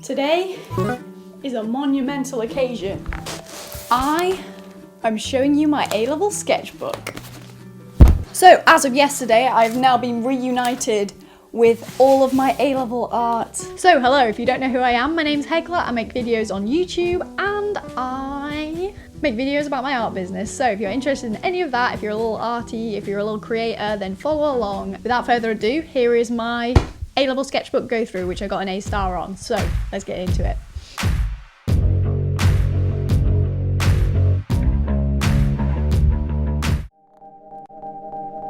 Today is a monumental occasion. I am showing you my A-level sketchbook. So as of yesterday, I've now been reunited with all of my A-level art. So hello, if you don't know who I am, my name's HEGLA. I make videos on YouTube and I make videos about my art business. So if you're interested in any of that, if you're a little arty, if you're a little creator, then follow along. Without further ado, here is my A-level sketchbook go through, which I got an A star on. So let's get into it.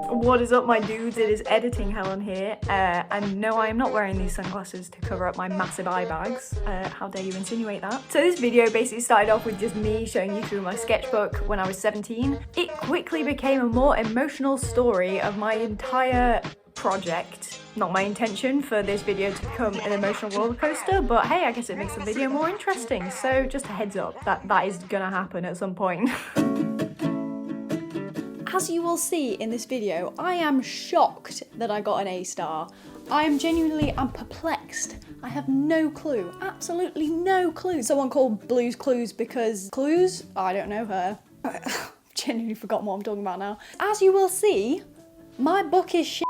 What is up, my dudes? It is Editing Helen here, and no, I am not wearing these sunglasses to cover up my massive eye bags. How dare you insinuate that? So this video basically started off with just me showing you through my sketchbook when I was 17. It quickly became a more emotional story of my entire project. Not my intention for this video to become an emotional roller coaster, but hey, I guess it makes the video more interesting. So just a heads up, that is gonna happen at some point. As you will see in this video, I am shocked that I got an A star. I am genuinely perplexed. I have no clue, absolutely no clue. Someone called Blue's Clues because Clues? I don't know her. I've genuinely forgotten what I'm talking about now. As you will see, my book is shit.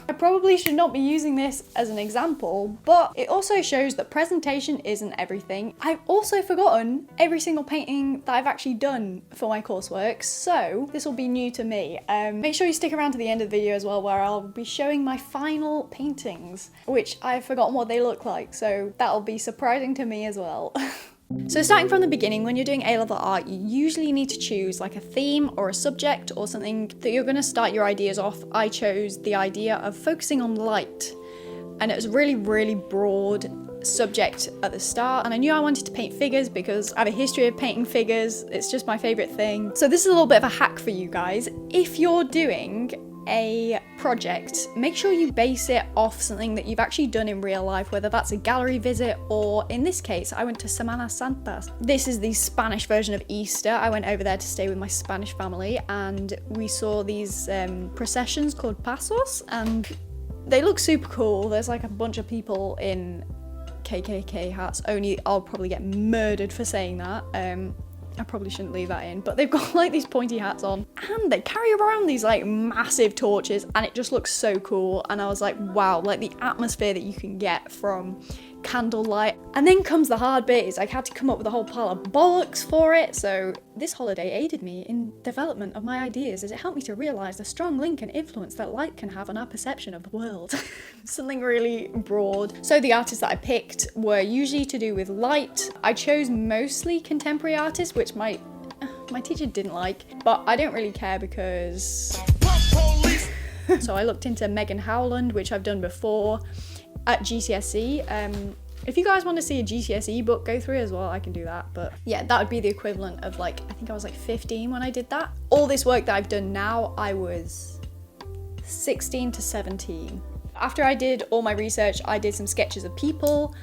I probably should not be using this as an example, but it also shows that presentation isn't everything. I've also forgotten every single painting that I've actually done for my coursework, so this will be new to me. Make sure you stick around to the end of the video as well, where I'll be showing my final paintings, which I've forgotten what they look like, so that'll be surprising to me as well. So starting from the beginning, when you're doing A-level art, you usually need to choose like a theme or a subject or something that you're going to start your ideas off. I chose the idea of focusing on light, and it was a really broad subject at the start, and I knew I wanted to paint figures because I have a history of painting figures. It's just my favourite thing. So this is a little bit of a hack for you guys. If you're doing a project, make sure you base it off something that you've actually done in real life, whether that's a gallery visit or, in this case, I went to Semana Santa. This is the Spanish version of Easter. I went over there to stay with my Spanish family and we saw these processions called pasos, and they look super cool. There's like a bunch of people in KKK hats, only I'll probably get murdered for saying that. I probably shouldn't leave that in, but they've got like these pointy hats on and they carry around these like massive torches and it just looks so cool. And I was like, wow, like the atmosphere that you can get from candlelight. And then comes the hard bit, is I had to come up with a whole pile of bollocks for it. So this holiday aided me in development of my ideas as it helped me to realise the strong link and influence that light can have on our perception of the world. Something really broad. So the artists that I picked were usually to do with light. I chose mostly contemporary artists, which my teacher didn't like, but I don't really care because... So I looked into Megan Howland, which I've done before at GCSE. If you guys want to see a GCSE book go through as well, I can do that. But yeah, that would be the equivalent of like, I think I was like 15 when I did that. All this work that I've done now, I was 16 to 17. After I did all my research, I did some sketches of people.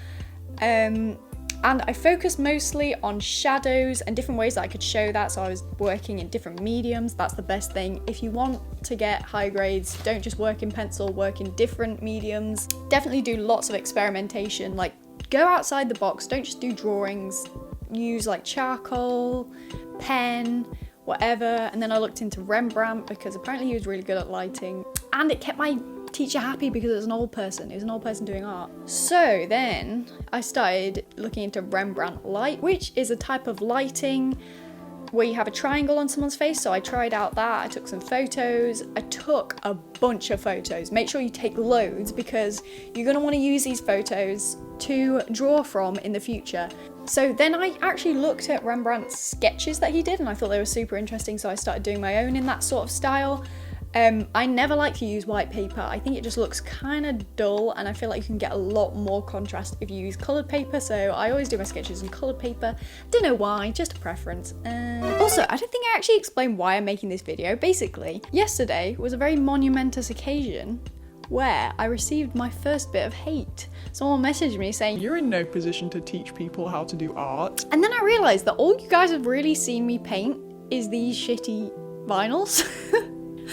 And I focused mostly on shadows and different ways that I could show that. So I was working in different mediums. That's the best thing. If you want to get high grades, don't just work in pencil, work in different mediums. Definitely do lots of experimentation, like go outside the box. Don't just do drawings. Use like charcoal, pen, whatever. And then I looked into Rembrandt because apparently he was really good at lighting. And it kept my teacher happy because it was an old person. It was an old person doing art. So then I started looking into Rembrandt light, which is a type of lighting where you have a triangle on someone's face. So I tried out that. I took some photos. I took a bunch of photos. Make sure you take loads because you're going to want to use these photos to draw from in the future. So then I actually looked at Rembrandt's sketches that he did and I thought they were super interesting. So I started doing my own in that sort of style. I never like to use white paper. I think it just looks kind of dull and I feel like you can get a lot more contrast if you use coloured paper, so I always do my sketches in coloured paper. Don't know why, just a preference. Also, I don't think I actually explained why I'm making this video. Basically, yesterday was a very monumentous occasion where I received my first bit of hate. Someone messaged me saying, "You're in no position to teach people how to do art." And then I realised that all you guys have really seen me paint is these shitty vinyls.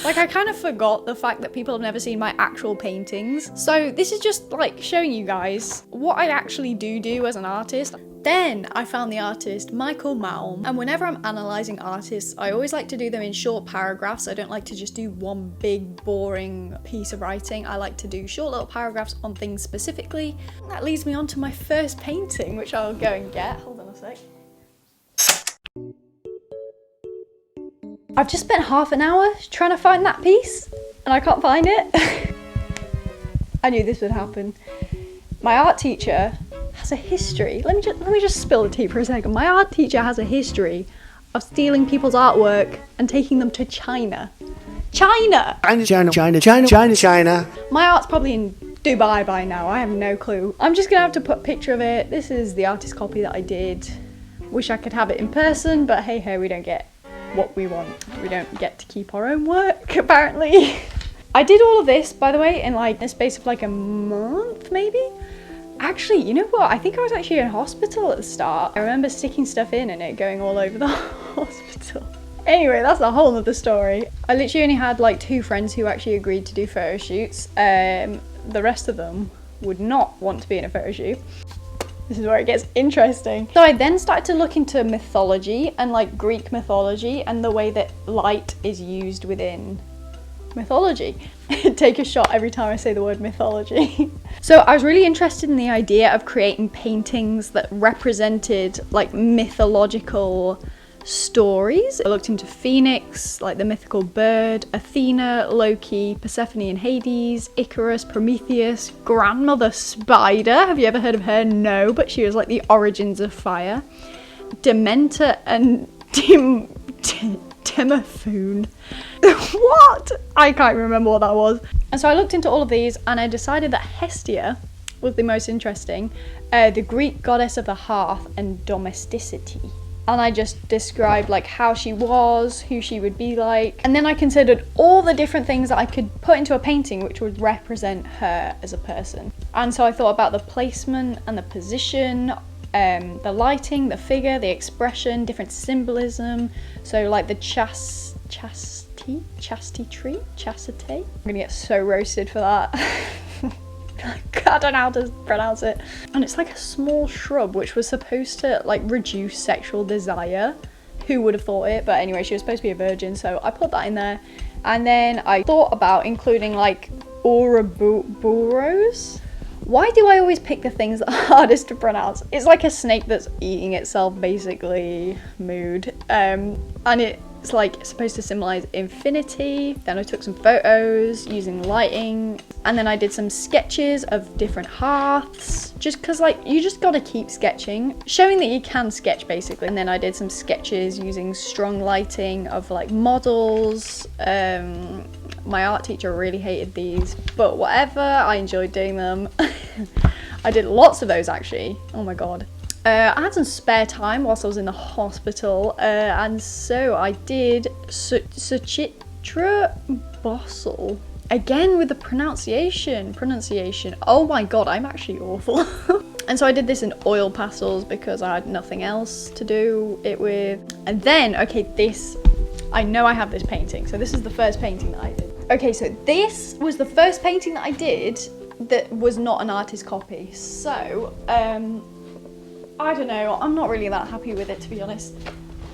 Like, I kind of forgot the fact that people have never seen my actual paintings. So this is just like showing you guys what I actually do as an artist. Then I found the artist Michael Malm, and whenever I'm analysing artists, I always like to do them in short paragraphs. I don't like to just do one big boring piece of writing. I like to do short little paragraphs on things specifically. That leads me on to my first painting, which I'll go and get. Hold on a sec. I've just spent half an hour trying to find that piece, and I can't find it. I knew this would happen. My art teacher has a history. Let me just spill the tea for a second. My art teacher has a history of stealing people's artwork and taking them to China. China! China. My art's probably in Dubai by now. I have no clue. I'm just gonna have to put a picture of it. This is the artist copy that I did. Wish I could have it in person, but hey ho, we don't get what we want. We don't get to keep our own work, apparently. I did all of this, by the way, in like the space of like a month, maybe? Actually, you know what? I think I was actually in hospital at the start. I remember sticking stuff in and it going all over the hospital. Anyway, that's a whole nother story. I literally only had like 2 friends who actually agreed to do photo shoots. The rest of them would not want to be in a photo shoot. This is where it gets interesting. So I then started to look into mythology and like Greek mythology and the way that light is used within mythology. Take a shot every time I say the word mythology. So I was really interested in the idea of creating paintings that represented like mythological stories. I looked into Phoenix, like the mythical bird, Athena, Loki, Persephone and Hades, Icarus, Prometheus, grandmother spider. Have you ever heard of her? No, but she was like the origins of fire. Dementor and Demophoon. What? I can't remember what that was. And so I looked into all of these and I decided that Hestia was the most interesting, the Greek goddess of the hearth and domesticity. And I just described like how she was, who she would be like. And then I considered all the different things that I could put into a painting which would represent her as a person. And so I thought about the placement and the position, the lighting, the figure, the expression, different symbolism. So like the chastity tree? Chastity? I'm gonna get so roasted for that. I don't know how to pronounce it. And it's like a small shrub which was supposed to like reduce sexual desire. Who would have thought it? But anyway, she was supposed to be a virgin, so I put that in there. And then I thought about including like Ouroboros. Why do I always pick the things that are hardest to pronounce? It's like a snake that's eating itself, basically. Mood. And it's like supposed to symbolize infinity. Then I took some photos using lighting, and then I did some sketches of different hearths, just because like you just gotta keep sketching, showing that you can sketch basically. And then I did some sketches using strong lighting of like models. My art teacher really hated these, but whatever, I enjoyed doing them. I did lots of those actually. Oh my god. I had some spare time whilst I was in the hospital, and so I did Suchitra Bossel. Again with the pronunciation. Oh my god, I'm actually awful. And so I did this in oil pastels because I had nothing else to do it with. And then, okay, I know I have this painting. So this is the first painting that I did. Okay, so this was the first painting that I did that was not an artist copy. So, I don't know, I'm not really that happy with it, to be honest.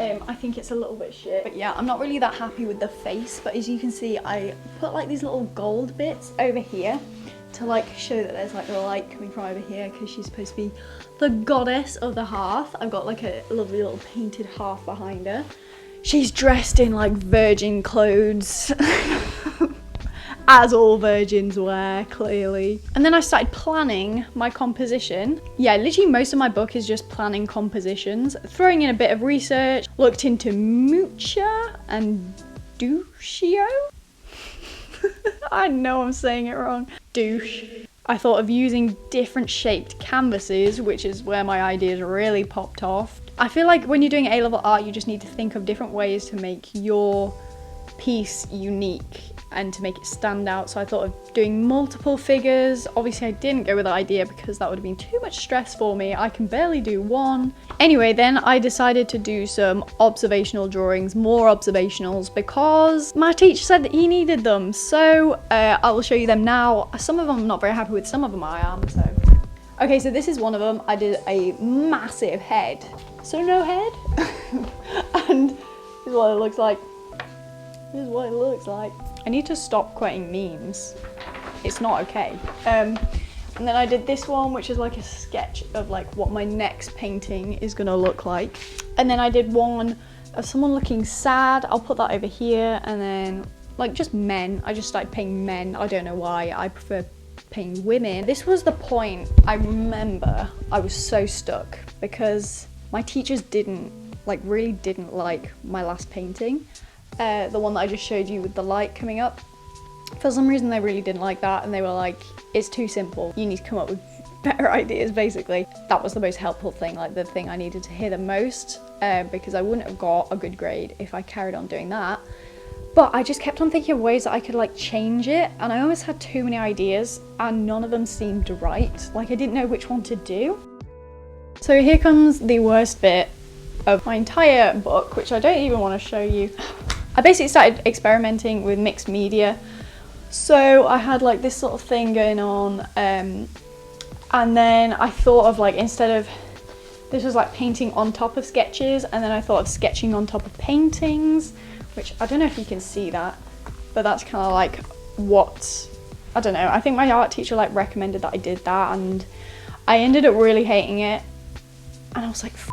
I think it's a little bit shit. But yeah, I'm not really that happy with the face, but as you can see, I put like these little gold bits over here to like show that there's like light coming from over here because she's supposed to be the goddess of the hearth. I've got like a lovely little painted hearth behind her. She's dressed in like virgin clothes. As all virgins wear, clearly. And then I started planning my composition. Yeah, literally most of my book is just planning compositions, throwing in a bit of research, looked into Mucha and Duccio. I know I'm saying it wrong. Douche. I thought of using different shaped canvases, which is where my ideas really popped off. I feel like when you're doing A-level art, you just need to think of different ways to make your piece unique and to make it stand out. So I thought of doing multiple figures. Obviously I didn't go with that idea because that would have been too much stress for me. I can barely do one. Anyway, then I decided to do some observational drawings, more observationals, because my teacher said that he needed them. So I will show you them now. Some of them I'm not very happy with, some of them I am, so. Okay, so this is one of them. I did a massive head. So no head. And this is what it looks like. This is what it looks like. I need to stop quoting memes. It's not okay. And then I did this one, which is like a sketch of like what my next painting is gonna look like. And then I did one of someone looking sad. I'll put that over here. And then like just men. I just started painting men. I don't know why. I prefer painting women. This was the point. I remember I was so stuck because my teachers really didn't like my last painting. The one that I just showed you with the light coming up. For some reason they really didn't like that, and they were like, it's too simple, you need to come up with better ideas, basically. That was the most helpful thing, like the thing I needed to hear the most, because I wouldn't have got a good grade if I carried on doing that. But I just kept on thinking of ways that I could like change it, and I always had too many ideas and none of them seemed right. Like I didn't know which one to do. So here comes the worst bit of my entire book, which I don't even want to show you. I basically started experimenting with mixed media. So I had like this sort of thing going on, and then I thought of like, instead of, this was like painting on top of sketches, and then I thought of sketching on top of paintings, which I don't know if you can see that, but that's kind of like what, I don't know, I think my art teacher like recommended that I did that, and I ended up really hating it, and I was like, F***.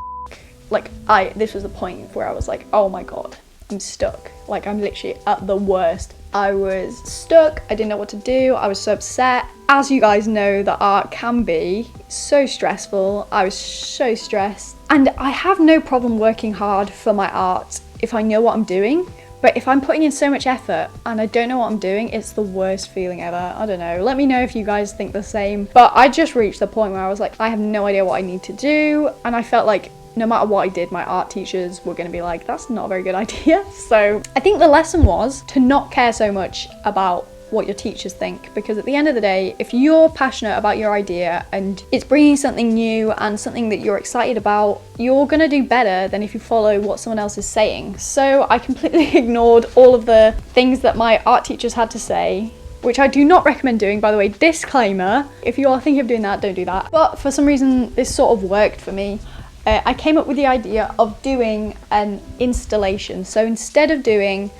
Like this was the point where I was like, oh my god, I'm stuck. Like I'm literally at the worst. I was stuck, I didn't know what to do, I was so upset. As you guys know, that art can be so stressful. I was so stressed. And I have no problem working hard for my art if I know what I'm doing. But if I'm putting in so much effort and I don't know what I'm doing, it's the worst feeling ever. I don't know, let me know if you guys think the same. But I just reached the point where I was like, I have no idea what I need to do. And I felt like no matter what I did, my art teachers were going to be like, that's not a very good idea. So I think the lesson was to not care so much about what your teachers think, because at the end of the day, if you're passionate about your idea and it's bringing something new and something that you're excited about, you're going to do better than if you follow what someone else is saying. So I completely ignored all of the things that my art teachers had to say, which I do not recommend doing, by the way. Disclaimer, if you are thinking of doing that, don't do that. But for some reason, this sort of worked for me. I came up with the idea of doing an installation. So instead of doing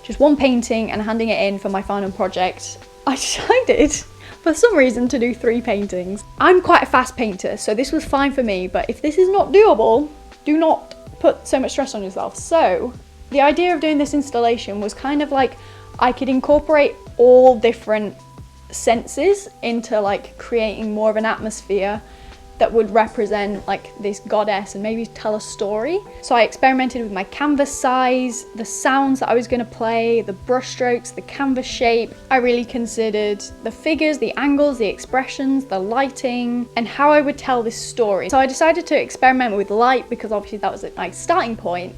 just one painting and handing it in for my final project, I decided for some reason to do 3 paintings. I'm quite a fast painter, so this was fine for me, but if this is not doable, do not put so much stress on yourself. So the idea of doing this installation was kind of like I could incorporate all different senses into like creating more of an atmosphere that would represent like this goddess and maybe tell a story. So I experimented with my canvas size, the sounds that I was going to play, the brush strokes, the canvas shape. I really considered the figures, the angles, the expressions, the lighting, and how I would tell this story. So I decided to experiment with light because obviously that was my starting point.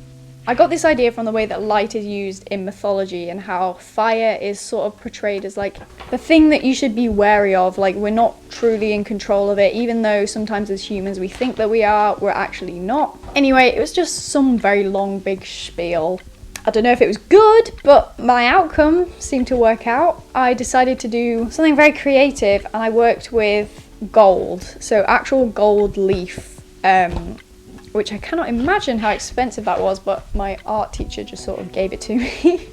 I got this idea from the way that light is used in mythology and how fire is sort of portrayed as like the thing that you should be wary of. Like we're not truly in control of it, even though sometimes as humans we think that we are, we're actually not. Anyway, it was just some very long big spiel. I don't know if it was good, but my outcome seemed to work out. I decided to do something very creative and I worked with gold, so actual gold leaf, which I cannot imagine how expensive that was, but my art teacher just sort of gave it to me.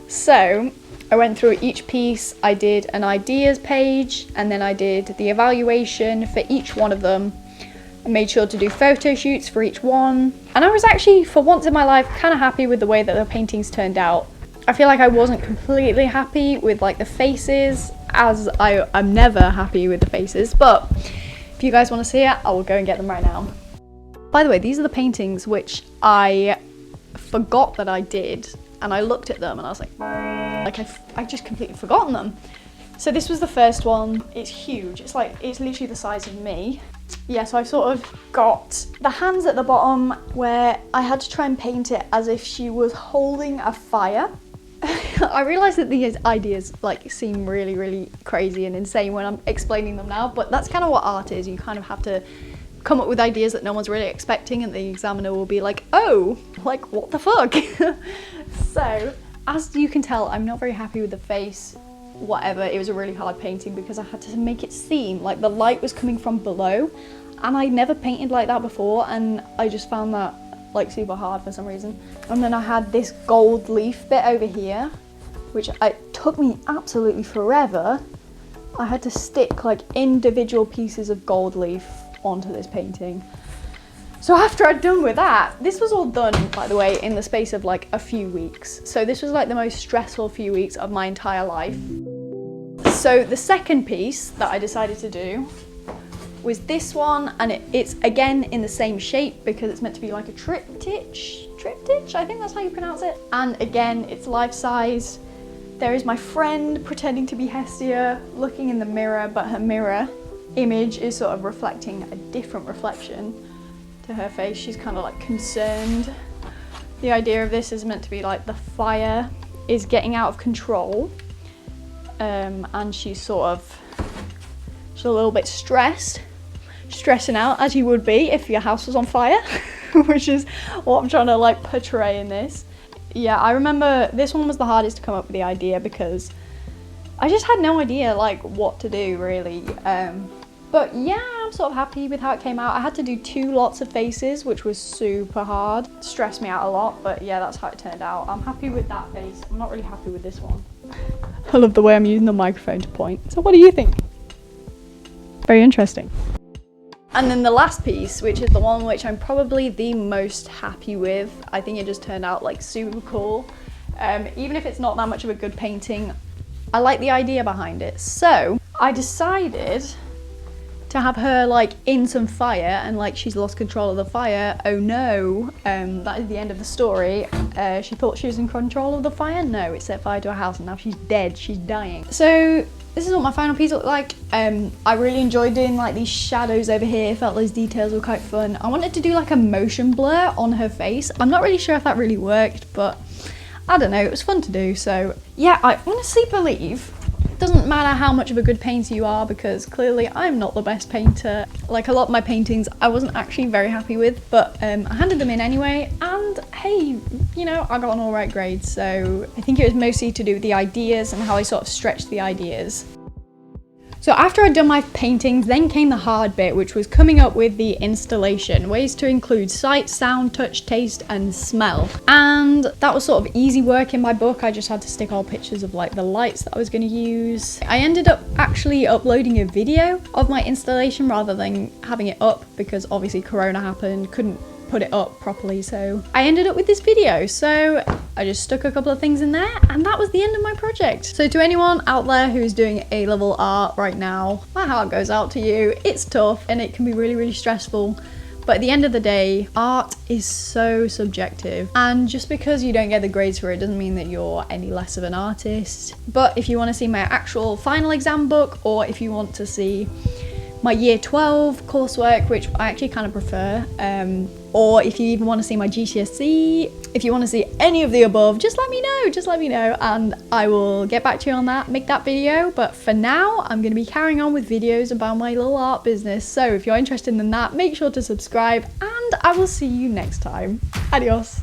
So I went through each piece, I did an ideas page, and then I did the evaluation for each one of them. I made sure to do photo shoots for each one. And I was actually, for once in my life, kind of happy with the way that the paintings turned out. I feel like I wasn't completely happy with like the faces, as I'm never happy with the faces, but if you guys want to see it, I will go and get them right now. By the way, these are the paintings which I forgot that I did, and I looked at them and I was like I just completely forgotten them. So this was the first one. It's huge. It's literally the size of me. Yeah, so I sort of got the hands at the bottom where I had to try and paint it as if she was holding a fire. It I realise that these ideas like seem really, really crazy and insane when I'm explaining them now, but that's kind of what art is. You kind of have to come up with ideas that no one's really expecting, and the examiner will be like, oh, like what the fuck? So, as you can tell, I'm not very happy with the face. Whatever, it was a really hard painting because I had to make it seem like the light was coming from below, and I never painted like that before, and I just found that like super hard for some reason. And then I had this gold leaf bit over here, which it took me absolutely forever. I had to stick like individual pieces of gold leaf onto this painting. So after I'd done with that, this was all done, by the way, in the space of like a few weeks. So this was like the most stressful few weeks of my entire life. So the second piece that I decided to do was this one, and it's again in the same shape because it's meant to be like a triptych, I think that's how you pronounce it. And again, it's life size. There is my friend pretending to be Hestia looking in the mirror, but her mirror image is sort of reflecting a different reflection to her face. She's kind of like concerned. The idea of this is meant to be like the fire is getting out of control, and she's a little bit stressing out, as you would be if your house was on fire, which is what I'm trying to like portray in this. Yeah, I remember this one was the hardest to come up with the idea because I just had no idea like what to do really. But yeah, I'm sort of happy with how it came out. I had to do 2 lots of faces, which was super hard. Stressed me out a lot, but yeah, that's how it turned out. I'm happy with that face. I'm not really happy with this one. I love the way I'm using the microphone to point. So what do you think? Very interesting. And then the last piece, which is the one which I'm probably the most happy with. I think it just turned out like super cool. Even if it's not that much of a good painting, I like the idea behind it. So I decided to have her like in some fire, and like she's lost control of the fire. Oh no, that is the end of the story. She thought she was in control of the fire. No, it set fire to her house and now she's dead, she's dying. So this is what my final piece looked like. I really enjoyed doing like these shadows over here, felt those details were quite fun. I wanted to do like a motion blur on her face. I'm not really sure if that really worked, but I don't know, it was fun to do. So yeah, I honestly believe doesn't matter how much of a good painter you are, because clearly I'm not the best painter. Like a lot of my paintings I wasn't actually very happy with, but I handed them in anyway, and hey, you know, I got an alright grade. So I think it was mostly to do with the ideas and how I sort of stretched the ideas. So after I'd done my paintings, then came the hard bit, which was coming up with the installation, ways to include sight, sound, touch, taste, and smell. And that was sort of easy work in my book. I just had to stick all pictures of like the lights that I was going to use. I ended up actually uploading a video of my installation rather than having it up because obviously Corona happened, couldn't put it up properly, so I ended up with this video. So I just stuck a couple of things in there, and that was the end of my project. So to anyone out there who's doing A-level art right now, my heart goes out to you. It's tough and it can be really, really stressful, but at the end of the day, art is so subjective, and just because you don't get the grades for it doesn't mean that you're any less of an artist. But if you want to see my actual final exam book, or if you want to see my year 12 coursework, which I actually kind of prefer, or if you even want to see my GCSE, if you want to see any of the above, just let me know, and I will get back to you on that, make that video. But for now, I'm going to be carrying on with videos about my little art business. So if you're interested in that, make sure to subscribe, and I will see you next time. Adios.